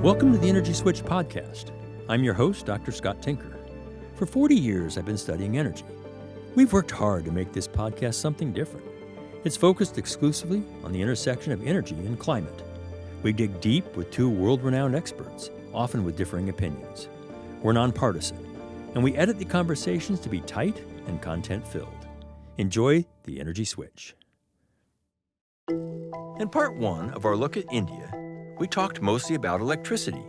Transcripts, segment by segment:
Welcome to the Energy Switch podcast. I'm your host, Dr. Scott Tinker. For 40 years, I've been studying energy. We've worked hard to make this podcast something different. It's focused exclusively on the intersection of energy and climate. We dig deep with two world-renowned experts, often with differing opinions. We're nonpartisan, and we edit the conversations to be tight and content-filled. Enjoy the Energy Switch. In part one of our look at India, we talked mostly about electricity,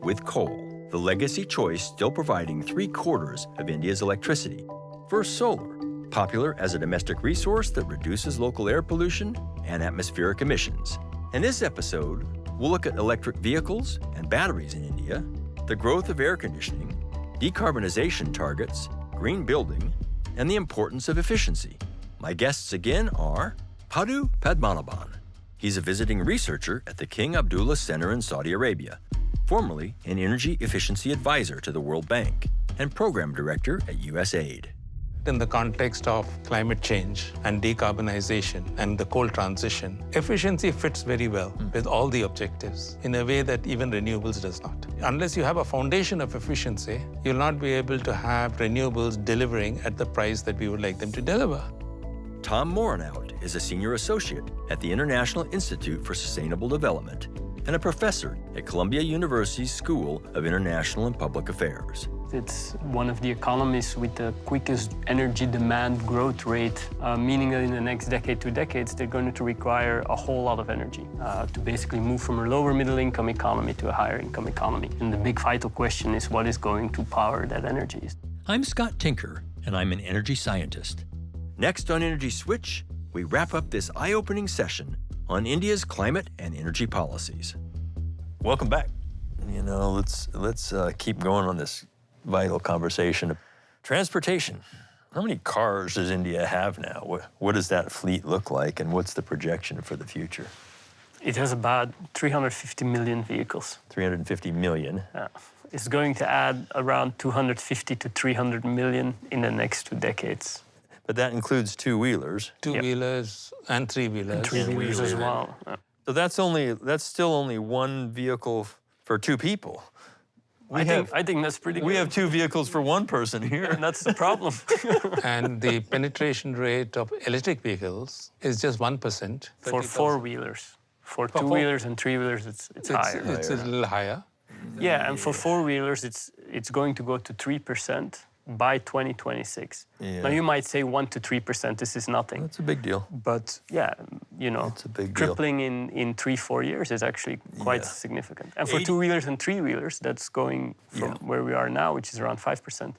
with coal, the legacy choice still providing 3/4 of India's electricity. First, solar, popular as a domestic resource that reduces local air pollution and atmospheric emissions. In this episode, we'll look at electric vehicles and batteries in India, the growth of air conditioning, decarbonization targets, green building, and the importance of efficiency. My guests again are Paddu Padmanabhan. He's a visiting researcher at the King Abdullah Center in Saudi Arabia, formerly an energy efficiency advisor to the World Bank, and program director at USAID. In the context of climate change and decarbonization and the coal transition, efficiency fits very well with all the objectives in a way that even renewables does not. Unless you have a foundation of efficiency, you'll not be able to have renewables delivering at the price that we would like them to deliver. Tom Morenout is a senior associate at the International Institute for Sustainable Development and a professor at Columbia University's School of International and Public Affairs. It's one of the economies with the quickest energy demand growth rate, meaning that in the next decade, 2 decades, they're going to require a whole lot of energy to basically move from a lower middle income economy to a higher income economy. And the big vital question is what is going to power that energy? I'm Scott Tinker, and I'm an energy scientist. Next on Energy Switch, we wrap up this eye-opening session on India's climate and energy policies. Welcome back. Let's keep going on this vital conversation. Transportation. How many cars does India have now? What does that fleet look like, and what's the projection for the future? It has about 350 million vehicles. 350 million. It's going to add around 250 to 300 million in the next 2 decades. But that includes two-wheelers. Two-wheelers and three-wheelers. And three-wheelers as well. So that's still only one vehicle for two people. I think that's pretty good. We have 2 vehicles for one person here. And that's the problem. And the penetration rate of electric vehicles is just 1%. For 4-wheelers. For two-wheelers and three-wheelers, it's higher. It's a little higher. Yeah, and for 4-wheelers, it's going to go to 3% by 2026. Yeah. Now, you might say 1 to 3%, this is nothing. That's a big deal. But yeah, It's a big deal. tripling in 3-4 years is actually quite significant. And for 2-wheelers and 3-wheelers, that's going from where we are now, which is around 5%,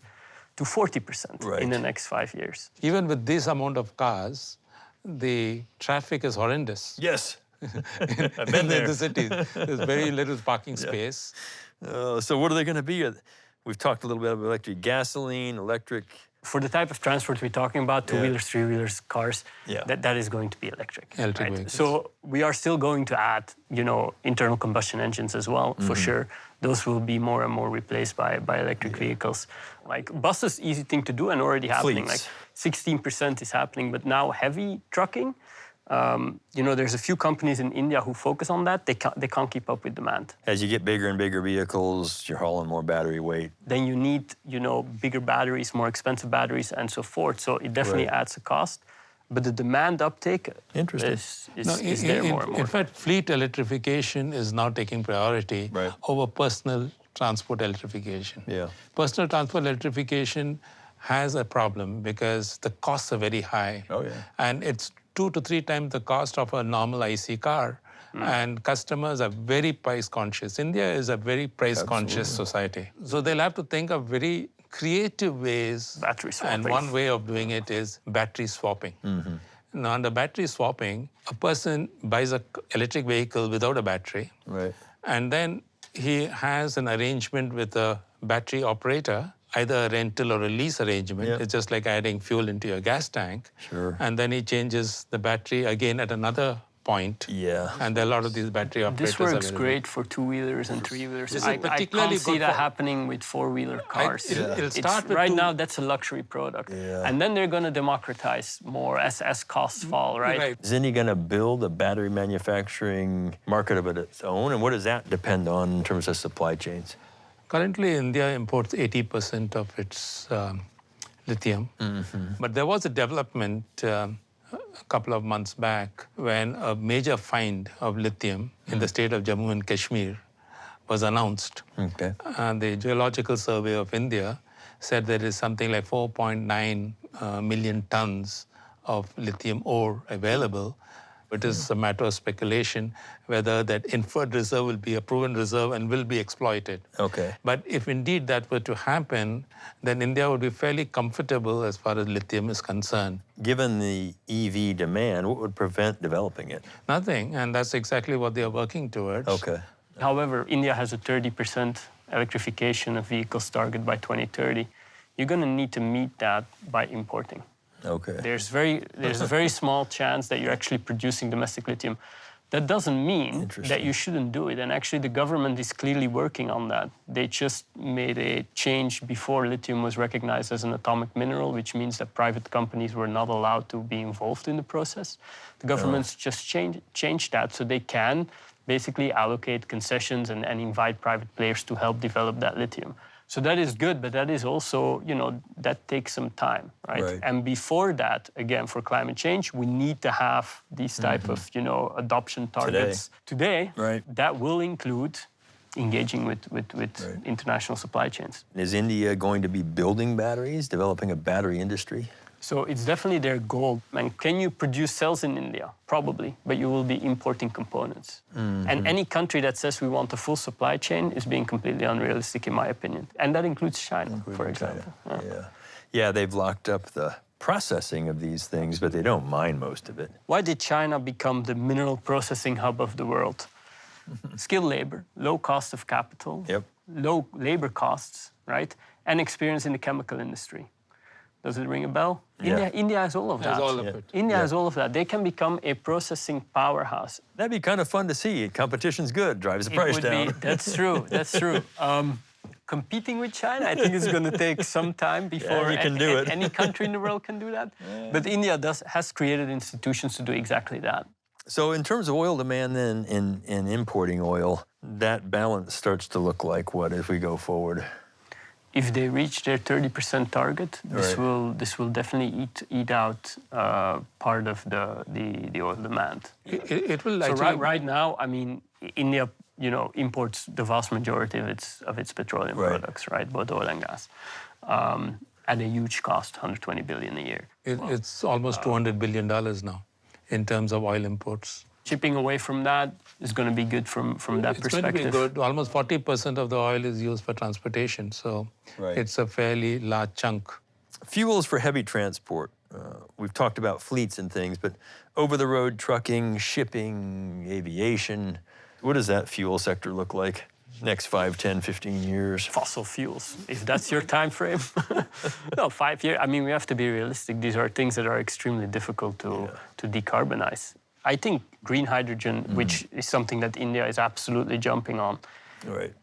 to 40% in the next 5 years. Even with this amount of cars, the traffic is horrendous. Yes. I've been there. In the city. There's very little parking space. So what are they going to be? We've talked a little bit about electric gasoline, electric. For the type of transport we're talking about, 2-wheelers, 3-wheelers, cars, Yeah. that is going to be electric. Electric right? vehicles. So we are still going to add, internal combustion engines as well, for sure. Those will be more and more replaced by electric vehicles. Like buses, easy thing to do and already happening. Fleets. Like 16% is happening, but now heavy trucking, there's a few companies in India who focus on that. They can't keep up with demand. As you get bigger and bigger vehicles, you're hauling more battery weight. Then you need, bigger batteries, more expensive batteries, and so forth. So it definitely adds a cost. But the demand uptake is there more and more. In fact, fleet electrification is now taking priority over personal transport electrification. Yeah. Personal transport electrification has a problem because the costs are very high. Oh, yeah. And it's 2 to 3 times the cost of a normal IC car. And customers are very price conscious. India is a very price conscious society. So they'll have to think of very creative ways. Battery swapping. And one way of doing it is battery swapping. Now, under battery swapping, a person buys an electric vehicle without a battery. Right. And then he has an arrangement with a battery operator, either a rental or a lease arrangement. Yeah. It's just like adding fuel into your gas tank. Sure. And then he changes the battery again at another point. Yeah. And there are a lot of these battery operators This works available. great for two-wheelers and three-wheelers. This is I particularly can't see good that for- happening with four-wheeler cars. It'll start with right two- now, that's a luxury product. Yeah. And then they're going to democratize more as costs fall, right? Is India going to build a battery manufacturing market of its own? And what does that depend on in terms of supply chains? Currently, India imports 80% of its lithium. But there was a development a couple of months back when a major find of lithium in the state of Jammu and Kashmir was announced. Okay. And the Geological Survey of India said there is something like 4.9 million tons of lithium ore available. It is a matter of speculation whether that inferred reserve will be a proven reserve and will be exploited. Okay. But if indeed that were to happen, then India would be fairly comfortable as far as lithium is concerned. Given the EV demand, what would prevent developing it? Nothing, and that's exactly what they are working towards. Okay. However, India has a 30% electrification of vehicles target by 2030. You're going to need to meet that by importing. Okay. There's a very small chance that you're actually producing domestic lithium. That doesn't mean that you shouldn't do it. And actually, the government is clearly working on that. They just made a change before lithium was recognized as an atomic mineral, which means that private companies were not allowed to be involved in the process. The government's just changed that so they can basically allocate concessions and invite private players to help develop that lithium. So that is good, but that is also, that takes some time, right? And before that, again, for climate change, we need to have these type of, adoption targets today. Right. That will include engaging with international supply chains. Is India going to be building batteries, developing a battery industry? So it's definitely their goal. And can you produce cells in India? Probably, but you will be importing components. And any country that says we want a full supply chain is being completely unrealistic, in my opinion. And that includes China, for example. Yeah, they've locked up the processing of these things, but they don't mine most of it. Why did China become the mineral processing hub of the world? Skilled labor, low cost of capital, low labor costs, right? And experience in the chemical industry. Does it ring a bell? Yeah. India has all of that. Has all of it. India has all of that. They can become a processing powerhouse. That'd be kind of fun to see. Competition's good, drives the price down. That's true, that's true. Competing with China, I think it's going to take some time before you can do it. any country in the world can do that. But India has created institutions to do exactly that. So in terms of oil demand then, in importing oil, that balance starts to look like what as we go forward? If they reach their 30% target, this will definitely eat out part of the oil demand. It will So actually... right now, I mean, India, imports the vast majority of its petroleum products, right, both oil and gas, at a huge cost, $120 billion a year. It's almost $200 billion now in terms of oil imports. Chipping away from that is going to be good from that perspective. It's going to be good. Almost 40% of the oil is used for transportation, so it's a fairly large chunk. Fuels for heavy transport. We've talked about fleets and things, but over-the-road trucking, shipping, aviation, what does that fuel sector look like next 5, 10, 15 years? Fossil fuels, if that's your time frame. No, 5 years. I mean, we have to be realistic. These are things that are extremely difficult to decarbonize. I think green hydrogen, which is something that India is absolutely jumping on,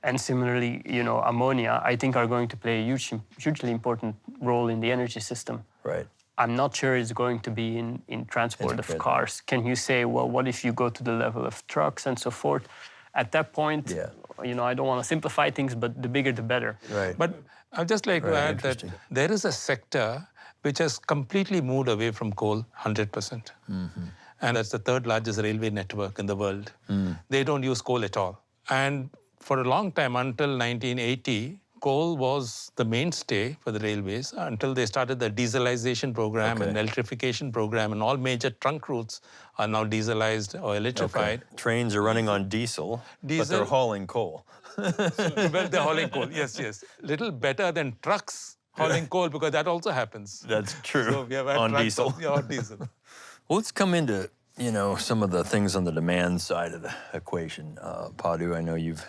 and similarly, ammonia, I think are going to play a hugely important role in the energy system. I'm not sure it's going to be in transport of cars. Can you say, well, what if you go to the level of trucks and so forth? At that point, I don't want to simplify things, but the bigger the better. But I'd just like to add that there is a sector which has completely moved away from coal 100%. And that's the third largest railway network in the world. They don't use coal at all. And for a long time, until 1980, coal was the mainstay for the railways until they started the dieselization program and electrification program, and all major trunk routes are now dieselized or electrified. Trains are running on diesel, but they're hauling coal. Well, they're hauling coal, yes. Little better than trucks hauling coal, because that also happens. That's true, So we have on trucks diesel. On diesel. Well, let's come into, some of the things on the demand side of the equation. Padu, I know you've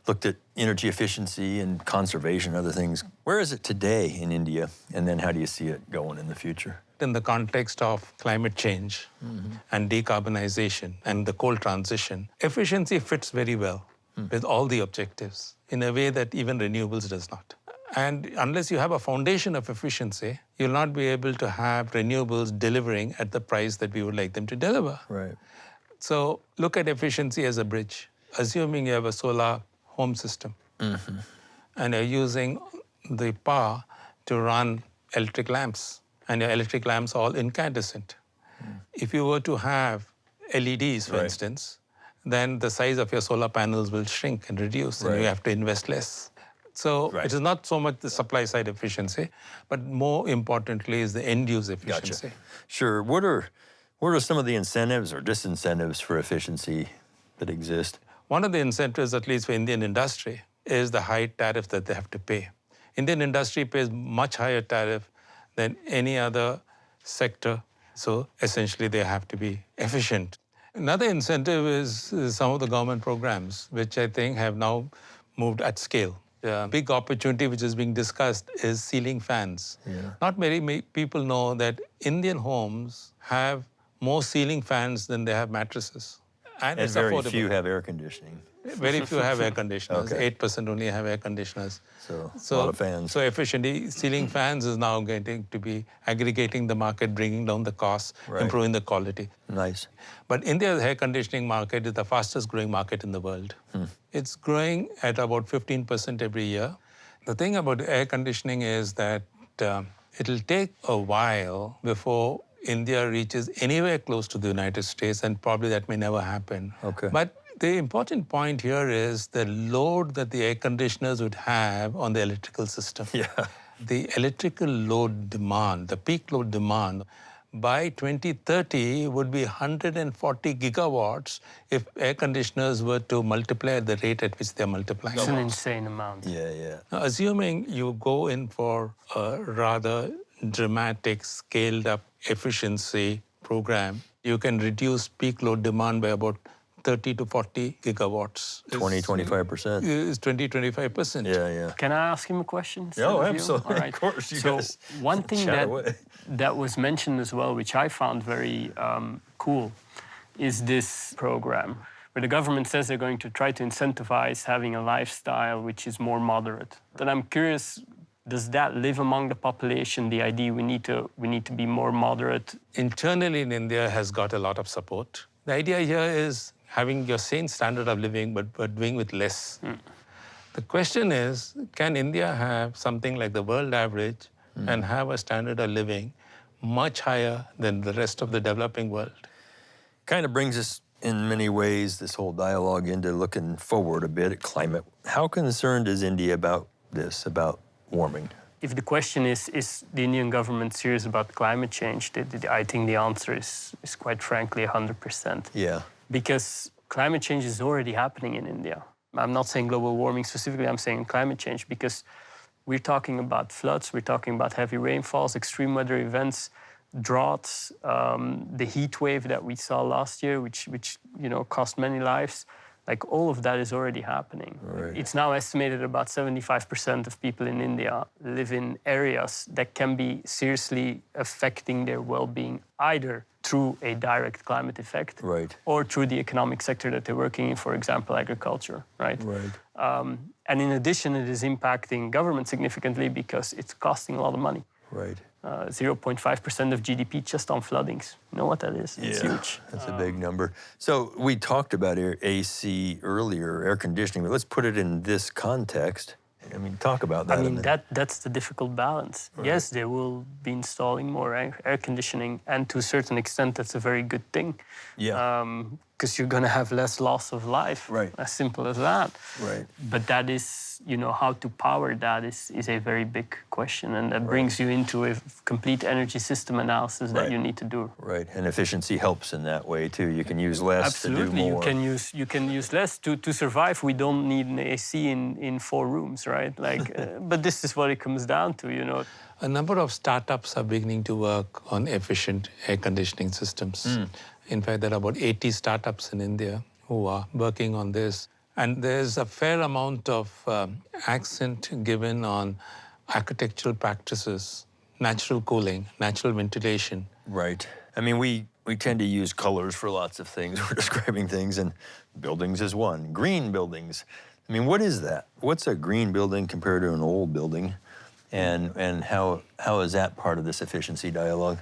looked at energy efficiency and conservation, other things. Where is it today in India, and then how do you see it going in the future? in the context of climate change and decarbonization and the coal transition, efficiency fits very well with all the objectives in a way that even renewables does not. And unless you have a foundation of efficiency, you'll not be able to have renewables delivering at the price that we would like them to deliver. Right. So look at efficiency as a bridge. Assuming you have a solar home system and you're using the power to run electric lamps, and your electric lamps are all incandescent. If you were to have LEDs, for instance, then the size of your solar panels will shrink and reduce, and you have to invest less. So it is not so much the supply side efficiency, but more importantly is the end use efficiency. Gotcha. Sure. What are some of the incentives or disincentives for efficiency that exist? One of the incentives, at least for Indian industry, is the high tariff that they have to pay. Indian industry pays much higher tariff than any other sector. So essentially, they have to be efficient. Another incentive is some of the government programs, which I think have now moved at scale. The big opportunity which is being discussed is ceiling fans. Not many people know that Indian homes have more ceiling fans than they have mattresses. And it's very affordable. few have air conditioning. Very few have air conditioners. Okay. 8% only have air conditioners. So a lot of fans. So efficiently, ceiling fans is now going to be aggregating the market, bringing down the costs, improving the quality. Nice. But India's air conditioning market is the fastest growing market in the world. It's growing at about 15% every year. The thing about air conditioning is that it'll take a while before India reaches anywhere close to the United States, and probably that may never happen. Okay. But the important point here is the load that the air conditioners would have on the electrical system. The electrical load demand, the peak load demand, by 2030 would be 140 gigawatts if air conditioners were to multiply at the rate at which they're multiplying. It's an insane amount. Yeah. Now, assuming you go in for a rather dramatic, scaled-up efficiency program, you can reduce peak load demand by about 30 to 40 gigawatts. 25%. Is 20-25%. Yeah. Can I ask him a question? No, instead of you? absolutely. All right. Of course, you so guys one thing chat away. that was mentioned as well, which I found very cool, is this program where the government says they're going to try to incentivize having a lifestyle which is more moderate. And I'm curious, does that live among the population, the idea we need to be more moderate? Internally in India has got a lot of support. The idea here is having your same standard of living, but doing with less. The question is, can India have something like the world average and have a standard of living much higher than the rest of the developing world? Kind of brings us, in many ways, this whole dialogue into looking forward a bit at climate. How concerned is India about this, about warming? If the question is the Indian government serious about climate change, I think the answer is quite frankly 100%. Yeah. Because climate change is already happening in India. I'm not saying global warming specifically, I'm saying climate change, because we're talking about floods, we're talking about heavy rainfalls, extreme weather events, droughts, the heat wave that we saw last year, which cost many lives. Like, all of that is already happening. Right. It's now estimated about 75% of people in India live in areas that can be seriously affecting their well-being, either through a direct climate effect or through the economic sector that they're working in, for example, agriculture, right? And in addition, it is impacting government significantly because it's costing a lot of money. 0.5% of GDP just on floodings. You know what that is? It's huge. That's a big number. So we talked about AC earlier, air conditioning, but let's put it in this context. I mean, talk about that. I mean, that's the difficult balance. Yes, they will be installing more air conditioning, and to a certain extent, that's a very good thing. Because you're going to have less loss of life. As simple as that. But that is, how to power that is a very big question, and that brings you into a complete energy system analysis that you need to do. And efficiency helps in that way too. You can use less to do more. You can use less to survive. We don't need an AC in 4 rooms, right? But this is what it comes down to, A number of startups are beginning to work on efficient air conditioning systems. In fact, there are about 80 startups in India who are working on this. And there's a fair amount of accent given on architectural practices natural cooling, natural ventilation. Right. I mean, we tend to use colors for lots of things. We're describing things, and buildings is one. Green buildings. I mean, what is that? What's a green building compared to an old building? And how is that part of this efficiency dialogue?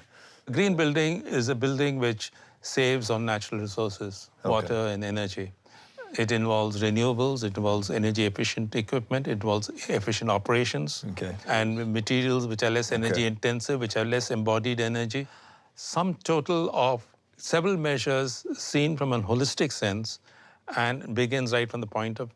A green building is a building which saves on natural resources, water and energy. It involves renewables, it involves energy efficient equipment, it involves efficient operations, and materials which are less energy intensive, which have less embodied energy. Sum total of several measures seen from a holistic sense and begins right from the point of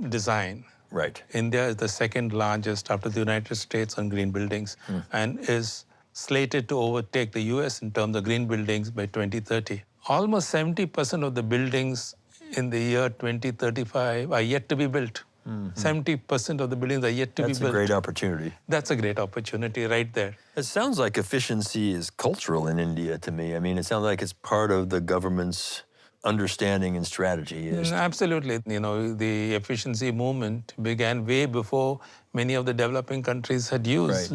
design. Right. India is the second largest after the United States on green buildings and is slated to overtake the US in terms of green buildings by 2030. Almost 70% of the buildings in the year 2035 are yet to be built. 70% of the buildings are yet to be built. That's a great opportunity. That's a great opportunity right there. It sounds like efficiency is cultural in India to me. I mean, it sounds like it's part of the government's understanding and strategy. Absolutely. You know, the efficiency movement began way before many of the developing countries had used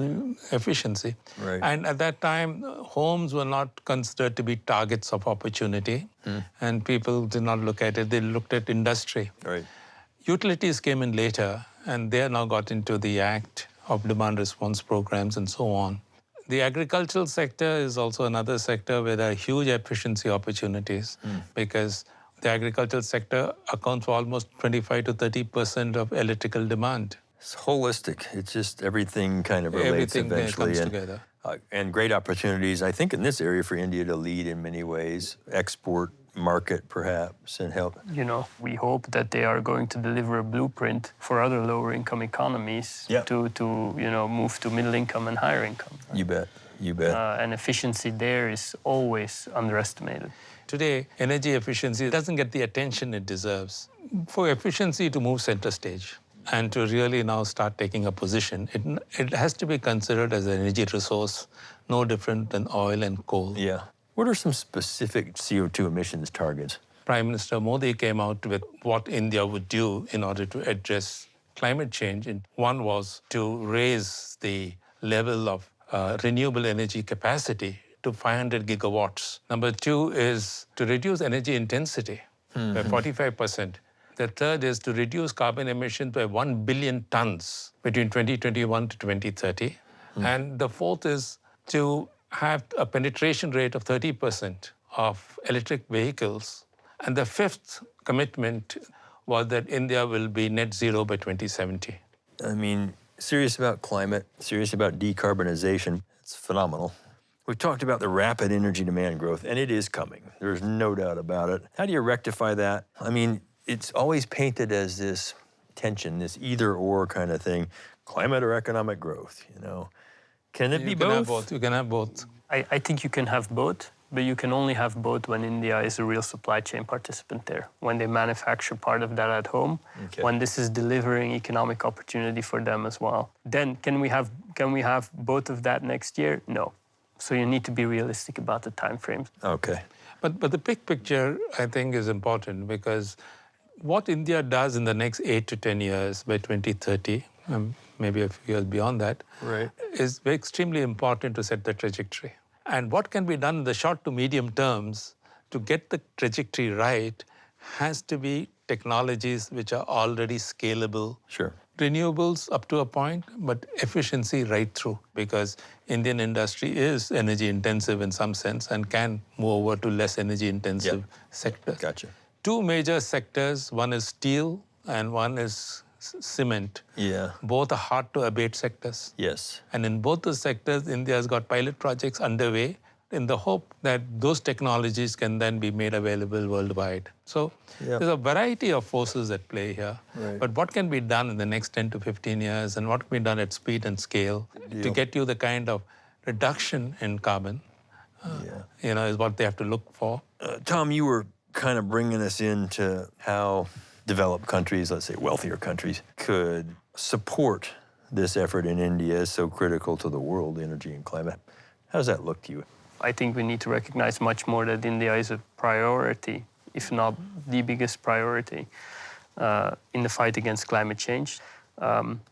efficiency. Right. And at that time, homes were not considered to be targets of opportunity, and people did not look at it. They looked at industry. Right. Utilities came in later, and they are now got into the Act of Demand Response Programs and so on. The agricultural sector is also another sector where there are huge efficiency opportunities because the agricultural sector accounts for almost 25 to 30% of electrical demand. It's holistic. It's just everything kind of relates Everything eventually. comes together. And great opportunities, I think, in this area for India to lead in many ways, export, market perhaps, and help. You know, we hope that they are going to deliver a blueprint for other lower income economies to move to middle income and higher income. You bet, you bet. And efficiency there is always underestimated. Today, energy efficiency doesn't get the attention it deserves. For efficiency to move center stage and to really now start taking a position, it has to be considered as an energy resource, no different than oil and coal. Yeah. What are some specific CO2 emissions targets? Prime Minister Modi came out with what India would do in order to address climate change. And one was to raise the level of renewable energy capacity to 500 gigawatts. Number two is to reduce energy intensity by 45%. The third is to reduce carbon emissions by 1 billion tons between 2021 to 2030. And the fourth is to have a penetration rate of 30% of electric vehicles. And the fifth commitment was that India will be net zero by 2070. I mean, serious about climate, serious about decarbonization. It's phenomenal. We've talked about the rapid energy demand growth, and it is coming. There's no doubt about it. How do you rectify that? I mean, it's always painted as this tension, this either-or kind of thing, climate or economic growth, you know. Can it be both? You can have both. I think you can have both, but you can only have both when India is a real supply chain participant there, when they manufacture part of that at home, when this is delivering economic opportunity for them as well. Then can we have both of that next year? No. So you need to be realistic about the time frames. Okay. But the big picture, I think, is important because what India does in the next 8 to 10 years by 2030, maybe a few years beyond that, is extremely important to set the trajectory. And what can be done in the short to medium terms to get the trajectory right has to be technologies which are already scalable. Sure. Renewables up to a point, but efficiency right through, because Indian industry is energy intensive in some sense and can move over to less energy intensive sectors. Gotcha. Two major sectors, one is steel and one is cement. Yeah. Both are hard to abate sectors. Yes. And in both the sectors, India has got pilot projects underway in the hope that those technologies can then be made available worldwide. So there's a variety of forces at play here. Right. But what can be done in the next 10 to 15 years and what can be done at speed and scale to get you the kind of reduction in carbon, is what they have to look for. Tom, you were kind of bringing us into how developed countries, let's say wealthier countries, could support this effort in India is so critical to the world, energy and climate. How does that look to you? I think we need to recognize much more that India is a priority, if not the biggest priority, in the fight against climate change.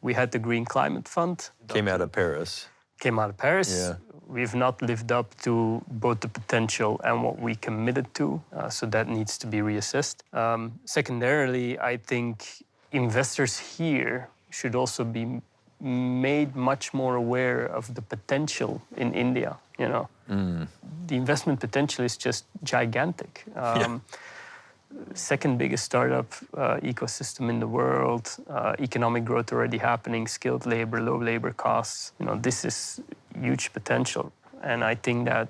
We had the Green Climate Fund. Came out of Paris. came out of Paris. Yeah. We've not lived up to both the potential and what we committed to, so that needs to be reassessed. Secondarily, I think investors here should also be made much more aware of the potential in India. The investment potential is just gigantic. Second biggest startup ecosystem in the world, economic growth already happening, skilled labor, low labor costs. This is huge potential. And I think that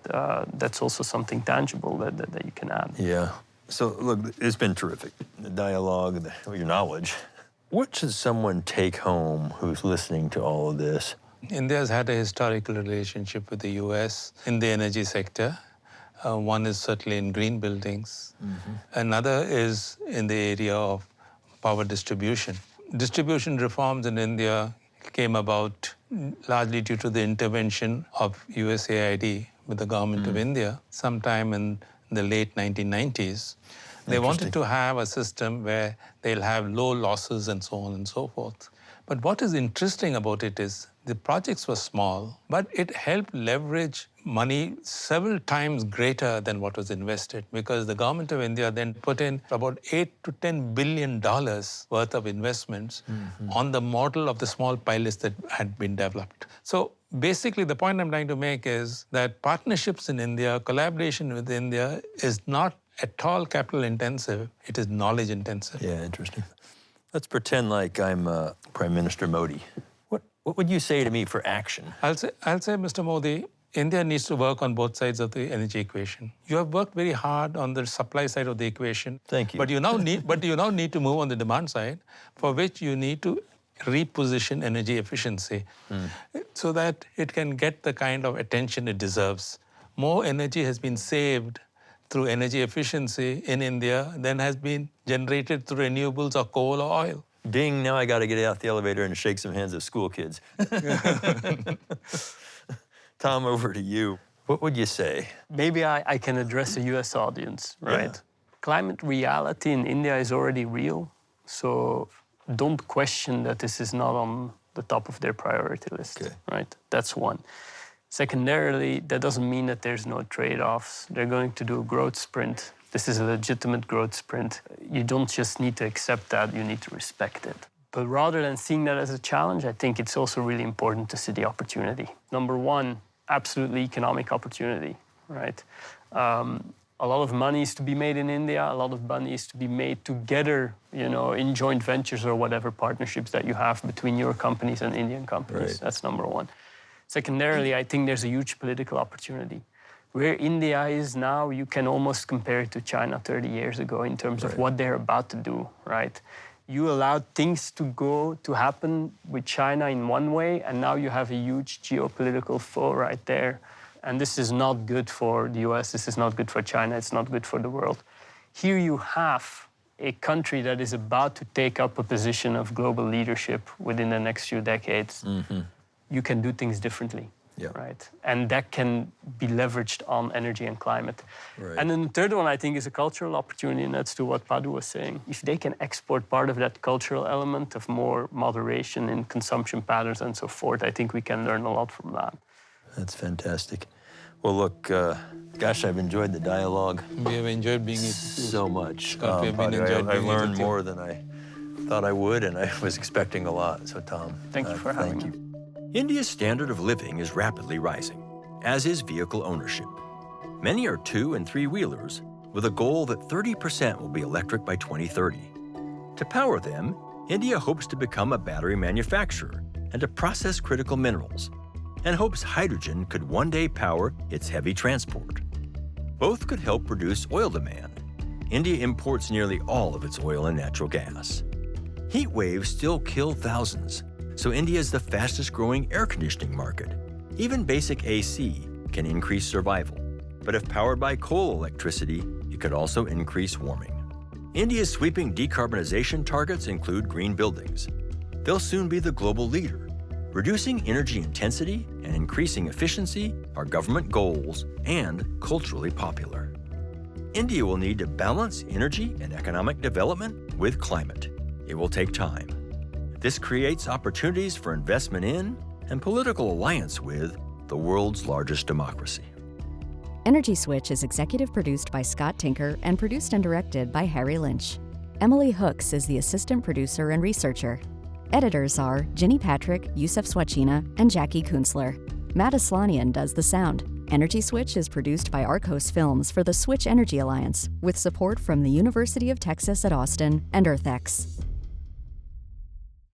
that's also something tangible that you can add. Yeah. So look, it's been terrific, the dialogue, your knowledge. What should someone take home who's listening to all of this? India has had a historical relationship with the US in the energy sector. One is certainly in green buildings. Another is in the area of power distribution. Distribution reforms in India came about largely due to the intervention of USAID with the government of India sometime in the late 1990s. They wanted to have a system where they'll have low losses and so on and so forth. But what is interesting about it is the projects were small, but it helped leverage money several times greater than what was invested, because the government of India then put in about $8 to $10 billion worth of investments on the model of the small pilots that had been developed. So basically, the point I'm trying to make is that partnerships in India, collaboration with India is not at all capital intensive, it is knowledge intensive. Yeah, interesting. Let's pretend like I'm Prime Minister Modi. What would you say to me for action? I'll say, Mr. Modi, India needs to work on both sides of the energy equation. You have worked very hard on the supply side of the equation. Thank you. But you now need to move on the demand side, for which you need to reposition energy efficiency so that it can get the kind of attention it deserves. More energy has been saved through energy efficiency in India than has been generated through renewables or coal or oil. Ding, now I got to get out the elevator and shake some hands of school kids. Tom, over to you. What would you say? Maybe I can address a US audience, right? Yeah. Climate reality in India is already real, so don't question that this is not on the top of their priority list, right? That's one. Secondarily, that doesn't mean that there's no trade-offs. They're going to do a growth sprint. This is a legitimate growth sprint. You don't just need to accept that, you need to respect it. But rather than seeing that as a challenge, I think it's also really important to see the opportunity. Number one, absolutely economic opportunity, right? A lot of money is to be made in India, a lot of money is to be made together, in joint ventures or whatever partnerships that you have between your companies and Indian companies. Right. That's number one. Secondarily, I think there's a huge political opportunity. Where India is now, you can almost compare it to China 30 years ago in terms of what they're about to do, right? You allowed things to happen with China in one way, and now you have a huge geopolitical foe right there. And this is not good for the US, this is not good for China, it's not good for the world. Here you have a country that is about to take up a position of global leadership within the next few decades. You can do things differently. Yeah. Right? And that can be leveraged on energy and climate. Right. And then the third one, I think, is a cultural opportunity, and that's to what Padu was saying. If they can export part of that cultural element of more moderation in consumption patterns and so forth, I think we can learn a lot from that. That's fantastic. Well, look, gosh, I've enjoyed the dialogue. We have enjoyed being with you So much. Scott, we have been enjoyed I being learned with you. more than I thought I would, and I was expecting a lot. So, Tom, Thank you for having thank me. you. India's standard of living is rapidly rising, as is vehicle ownership. Many are 2- and 3-wheelers, with a goal that 30% will be electric by 2030. To power them, India hopes to become a battery manufacturer and to process critical minerals, and hopes hydrogen could one day power its heavy transport. Both could help reduce oil demand. India imports nearly all of its oil and natural gas. Heat waves still kill thousands, so India is the fastest growing air conditioning market. Even basic AC can increase survival. But if powered by coal electricity, it could also increase warming. India's sweeping decarbonization targets include green buildings. They'll soon be the global leader. Reducing energy intensity and increasing efficiency are government goals and culturally popular. India will need to balance energy and economic development with climate. It will take time. This creates opportunities for investment in and political alliance with the world's largest democracy. Energy Switch is executive produced by Scott Tinker and produced and directed by Harry Lynch. Emily Hooks is the assistant producer and researcher. Editors are Ginny Patrick, Yusef Swachina, and Jackie Kunzler. Matt Aslanian does the sound. Energy Switch is produced by Arcos Films for the Switch Energy Alliance, with support from the University of Texas at Austin and EarthX.